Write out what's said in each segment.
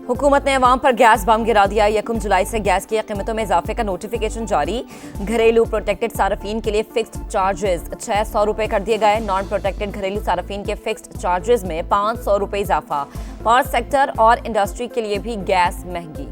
हुकूमत ने अवाम पर गैस बम गिरा दिया। 1 जुलाई से गैस की कीमतों में इजाफे का नोटिफिकेशन जारी। घरेलू प्रोटेक्टेड सार्फिन के लिए फिक्स्ड चार्जेस 600 रुपये कर दिए गए। नॉन प्रोटेक्टेड घरेलू सार्फिन के फिक्स्ड चार्जेस में 500 रुपये इजाफा। पावर सेक्टर और इंडस्ट्री के लिए भी गैस महंगी।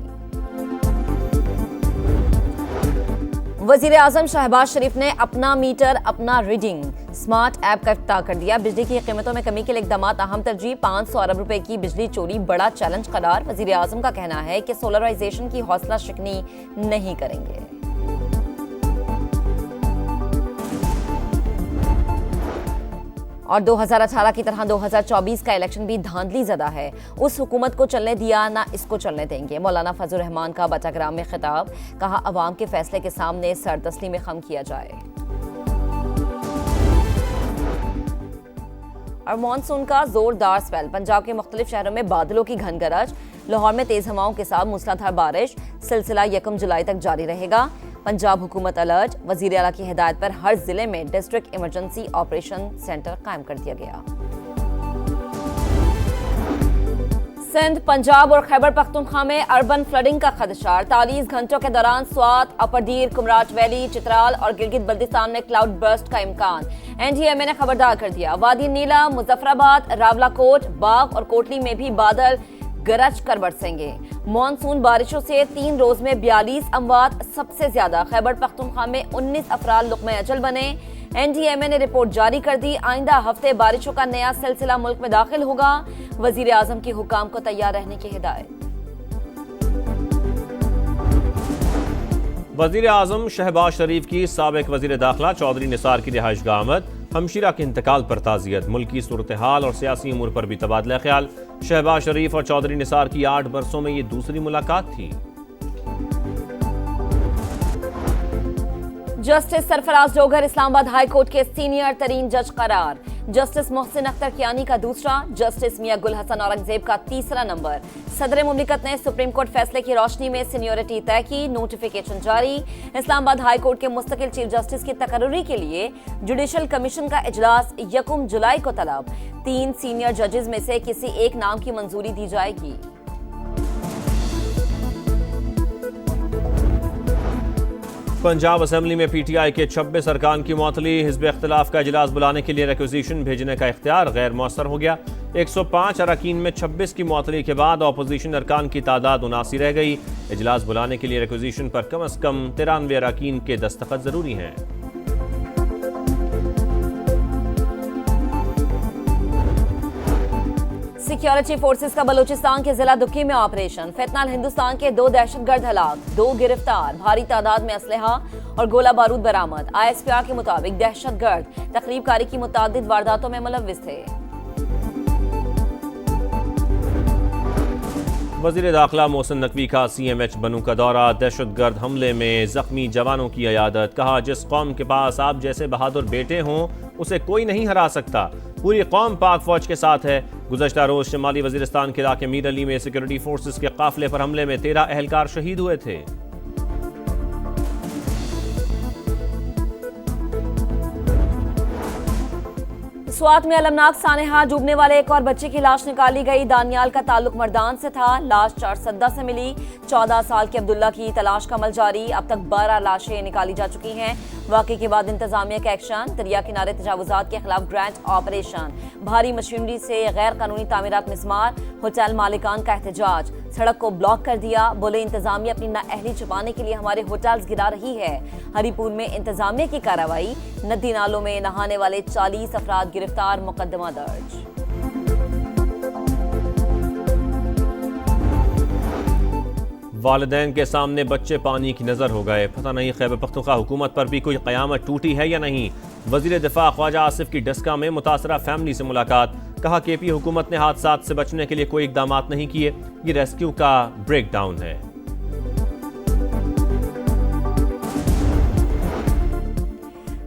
वजीर आजम शहबाज शरीफ ने अपना मीटर अपना रीडिंग स्मार्ट ऐप का इफ्तिताह कर दिया। बिजली की कीमतों में कमी के लिए इकदाम अहम तरजीह। 500 अरब रुपए की बिजली चोरी बड़ा चैलेंज करार। वजीर आजम का कहना है कि सोलराइजेशन की हौसला शिकनी नहीं करेंगे। और 2018 की तरह 2024 का इलेक्शन भी धांधली ज़दा है। उस हुकूमत को चलने दिया ना इसको चलने देंगे। मौलाना फजल रहमान का बटाग्राम में खिताब। कहा अवाम के फैसले के सामने सर तस्लीम खम किया जाए। और मानसून का जोरदार स्पेल। पंजाब के मुख्तलिफ शहरों में बादलों की घन गरज। लाहौर में तेज हवाओं के साथ मूसलाधार बारिश। सिलसिला 1 जुलाई तक जारी रहेगा। पंजाब हुकूमत अलर्ट। वजीर आला की हिदायत पर हर जिले में डिस्ट्रिक्ट इमरजेंसी ऑपरेशन सेंटर कायम कर दिया गया। सिंध, पंजाब और खैबर पख्तूनख्वा में अर्बन फ्लडिंग का खदशा। 48 घंटों के दौरान स्वात, अपरदीर, कुमराट वैली, चित्राल और गिलगित बल्तिस्तान में क्लाउड बर्स्ट का इम्कान। NDMA ने खबरदार कर दिया। वादी नीला, मुजफ्फराबाद, रावलाकोट, बाग और कोटली में भी बादल गरज कर बरसेंगे। मॉनसून बारिशों से 3 रोज में 42 अमवात, सबसे ज्यादा खैबर पख्तूनख्वा में 19 अफराद लुक़्मे अजल बने। NDMA ने रिपोर्ट जारी कर दी। आइंदा हफ्ते बारिशों का नया सिलसिला मुल्क में दाखिल होगा। वजीर आजम की हुकाम को तैयार रहने की हिदायत। वजीर आजम शहबाज शरीफ की साबिक वजीर दाखिला चौधरी निसार की रिहाइशगाह आमद। हमशीरा के इंतकाल पर ताज़ियत। मुल्की सूरत हाल और सियासी उमूर पर भी तबादला ख्याल। शहबाज शरीफ और चौधरी निसार की 8 बरसों में ये दूसरी मुलाकात थी। Justice Sarfaraz Dogar Islamabad high court के सीनियर तरीन जज करार। जस्टिस मोहसिन अख्तर कियानी का दूसरा, जस्टिस मियां गुल हसन औरंगजेब का तीसरा नंबर। सदर मुमलिकत ने सुप्रीम कोर्ट फैसले की रोशनी में सीनियरिटी तय की। नोटिफिकेशन जारी। इस्लामाबाद हाई कोर्ट के मुस्तकिल चीफ जस्टिस की तकर्रुरी के लिए जुडिशल कमीशन का इजलास 1 जुलाई को तलब। 3 सीनियर जजेस में से किसी एक नाम की मंजूरी दी जाएगी। पंजाब असेंबली में PTI के 26 अरकान की मुअत्तली। हिज़्ब इख्तिलाफ का इजलास बुलाने के लिए रिक्विजिशन भेजने का इख्तियार गैर मौसर हो गया। 105 अरकान में 26 की मुअत्तली के बाद अपोजिशन अरकान की तादाद 79 रह गई। इजलास बुलाने के लिए रिक्विजिशन पर कम अज कम 93 अरकान के दस्तखत जरूरी हैं। सिक्योरिटी फोर्सेस का बलूचिस्तान के जिला दुक्की में ऑपरेशन। फितनाल हिंदुस्तान के 2 दहशतगर्द हलाक, 2 गिरफ्तार। भारी तादाद में असलहा और गोला बारूद बरामद। ISPR के मुताबिक दहशतगर्द तकरीबकारी की मुतादिद वारदातों में मुलव्विस थे। वजीर दाखिला मोहसिन नकवी का CMH बनू का दौरा। दहशतगर्द हमले में जख्मी जवानों की अयादत। कहा जिस कौम के पास आप जैसे बहादुर बेटे हों उसे कोई नहीं हरा सकता। पूरी कौम पाक फौज के साथ है। गुज़श्ता रोज शिमाली वजीरिस्तान के इलाके मीर अली में सिक्योरिटी फोर्सेस के काफिले पर हमले में 13 एहलकार शहीद हुए थे। स्वात में अलमनाक सानेहा। डूबने वाले एक और बच्चे की लाश निकाली गई। दानियाल का ताल्लुक मर्दान से था। लाश चारसद्दा से मिली। 14 साल के अब्दुल्ला की तलाश का अमल जारी। अब तक 12 लाशें निकाली जा चुकी हैं। वाक़े के बाद इंतजामिया का एक्शन। दरिया किनारे तजावुजात के खिलाफ ग्रैंड ऑपरेशन। भारी मशीनरी से गैर कानूनी तामीरात मिसमार। होटल मालिकान का एहतजाज। सड़क को ब्लॉक कर दिया। बोले इंतजामिया अपनी नाअहली छुपाने के लिए हमारे होटल्स गिरा रही है। हरीपुर में इंतजामिया की कार्रवाई। नदी नालों में नहाने वाले 40 अफराद गिरफ्तार। मुकदमा दर्ज। वालिदैन के सामने बच्चे पानी की नज़र हो गए। पता नहीं खैबर पख्तूनख्वा हुकूमत पर भी कोई क़यामत टूटी है या नहीं। वज़ीर दिफा ख्वाजा आसिफ की डस्का में मुतासरा फैमिली से मुलाकात। कहा KP हुकूमत ने हादसात से बचने के लिए कोई इक़दाम नहीं किए। ये रेस्क्यू का ब्रेक डाउन है।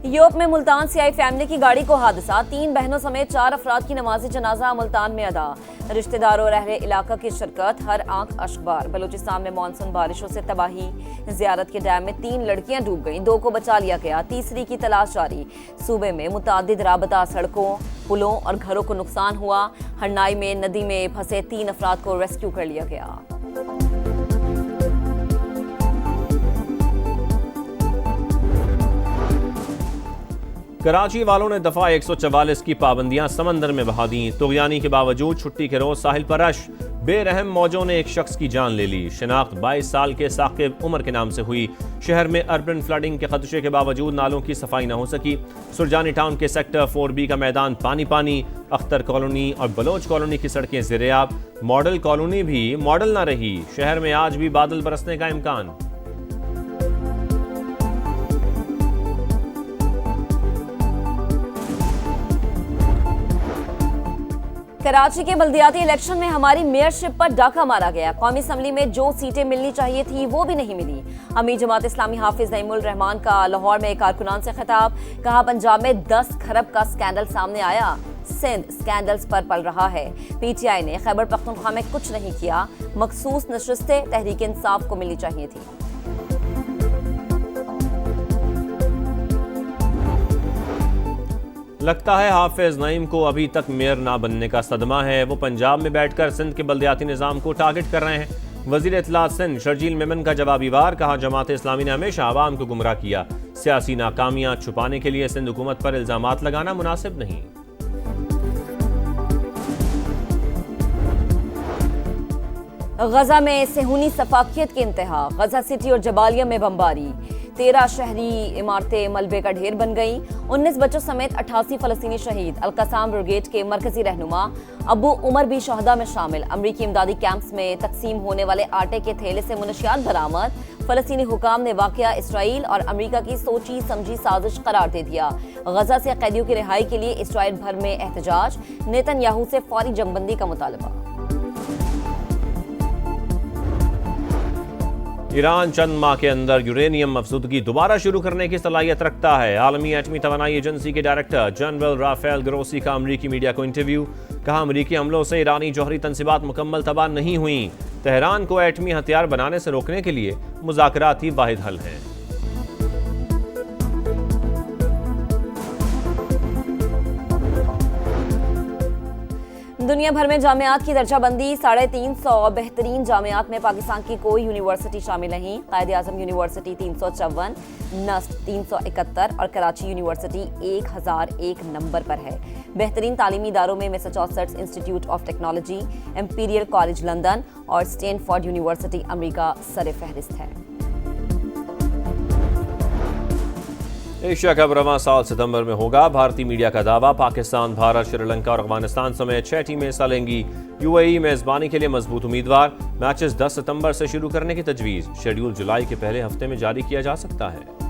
यूरोप में मुल्तान से आई फैमिली की गाड़ी को हादसा। 3 बहनों समेत 4 अफराद की नमाज़ी जनाजा मुल्तान में अदा। रिश्तेदारों और अहले इलाका की शिरकत। हर आंख अशकबार। बलूचिस्तान में मानसून बारिशों से तबाही। ज़ियारत के डैम में 3 लड़कियां डूब गईं। 2 को बचा लिया गया। तीसरी की तलाश जारी। सूबे में मुतादिद राबता सड़कों, पुलों और घरों को नुकसान हुआ। हरनाई में नदी में फंसे 3 अफराद को रेस्क्यू कर लिया गया। कराची वालों ने दफा 144 की पाबंदियां समंदर में बहा दी। तुगयानी के बावजूद छुट्टी के रोज साहिल पर रश। बेरहम मौजों ने एक शख्स की जान ले ली। शिनाख्त 22 साल के साकिब उमर के नाम से हुई। शहर में अर्बन फ्लडिंग के खदशे के बावजूद नालों की सफाई न हो सकी। सुरजानी टाउन के सेक्टर 4B का मैदान पानी पानी। अख्तर कॉलोनी और बलोच कॉलोनी की सड़कें ज़ेरे-आब। मॉडल कॉलोनी भी मॉडल न रही। शहर में आज भी बादल बरसने का इम्कान। कराची के बल्दियाती इलेक्शन में हमारी मेयरशिप पर डाका मारा गया। कौमी असम्बली में जो सीटें मिलनी चाहिए थी वो भी नहीं मिली। अमीर जमात इस्लामी हाफिज नईमुल रहमान का लाहौर में कारकुनान से खिताब। कहा पंजाब में 10 खरब का स्कैंडल सामने आया। सिंध स्कैंडल्स पर पल रहा है। पीटीआई ने खैबर पख्तूनख्वा में कुछ नहीं किया। मखसूस नशिस्तें तहरीक इंसाफ को मिलनी चाहिए थी। लगता है हाफिज नईम को अभी तक मेयर ना बनने का सदमा है। वो पंजाब में बैठकर सिंध के बल्दियाती निज़ाम को टारगेट कर रहे हैं। वज़ीर इत्तलात सिंध शर्जील मेमन का जवाबी वार। कहा जमात इस्लामी ने हमेशा आवाम को गुमराह किया। सियासी नाकामियां छुपाने के लिए सिंध हुकूमत पर इल्जामात लगाना मुनासिब नहीं। गजा में सेहूनी सफाकियत की इंतहा। गजा सिटी और जबालिया में बमबारी। 13 शहरी इमारतें मलबे का ढेर बन गईं। 19 बच्चों समेत 88 फलस्तीनी शहीद। अल-कसाम ब्रिगेड के मरकजी रहनुमा अबू उमर भी शहदा में शामिल। अमरीकी इमदादी कैंप्स में तकसीम होने वाले आटे के थैले से मुनशियात बरामद। फलस्तीनी हुकाम ने वाकया इसराइल और अमरीका की सोची समझी साजिश करार दे दिया। गजा से कैदियों की रिहाई के लिए इसराइल भर में एहतजाज। नेतन्याहू से फौरी जंगबंदी का मुतालबा। ईरान चंद माह के अंदर यूरेनियम मफसूदगी दोबारा शुरू करने की सलाहियत रखता है। आलमी एटमी तवानाई एजेंसी के डायरेक्टर जनरल राफेल ग्रोसी का अमरीकी मीडिया को इंटरव्यू। कहा अमरीकी हमलों से ईरानी जौहरी तंसीबात मुकम्मल तबाह नहीं हुई। तेहरान को एटमी हथियार बनाने से रोकने के लिए मुज़ाकरात ही वाहिद हल हैं। दुनिया भर में जामियात की दर्जाबंदी 350 बेहतरीन जामियात में पाकिस्तान की कोई यूनिवर्सिटी शामिल नहीं। कायदे आजम यूनिवर्सिटी 354, नस्ट 371 और कराची यूनिवर्सिटी 1001 नंबर पर है। बेहतरीन तालीमी इदारों में Massachusetts institute of technology, imperial college London और स्टैनफोर्ड यूनिवर्सिटी अमेरिका सर फहरिस्त है। एशिया कप रवां साल सितंबर में होगा। भारतीय मीडिया का दावा। पाकिस्तान, भारत, श्रीलंका और अफगानिस्तान समेत 6 टीमें हिस्सा लेंगी। यूएई मेजबानी के लिए मजबूत उम्मीदवार। मैचेस 10 सितंबर से शुरू करने की तजवीज़। शेड्यूल जुलाई के पहले हफ्ते में जारी किया जा सकता है।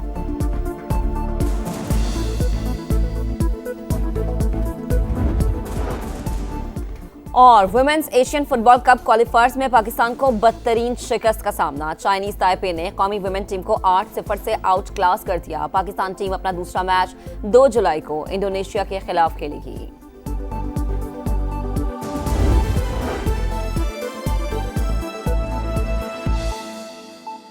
और women's Asian football cup qualifiers में पाकिस्तान को बदतरीन शिकस्त का सामना। चाइनीज ताइपे ने कौमी वुमेन टीम को 8-0 से आउट क्लास कर दिया। पाकिस्तान टीम अपना दूसरा मैच 2 जुलाई को इंडोनेशिया के खिलाफ खेलेगी।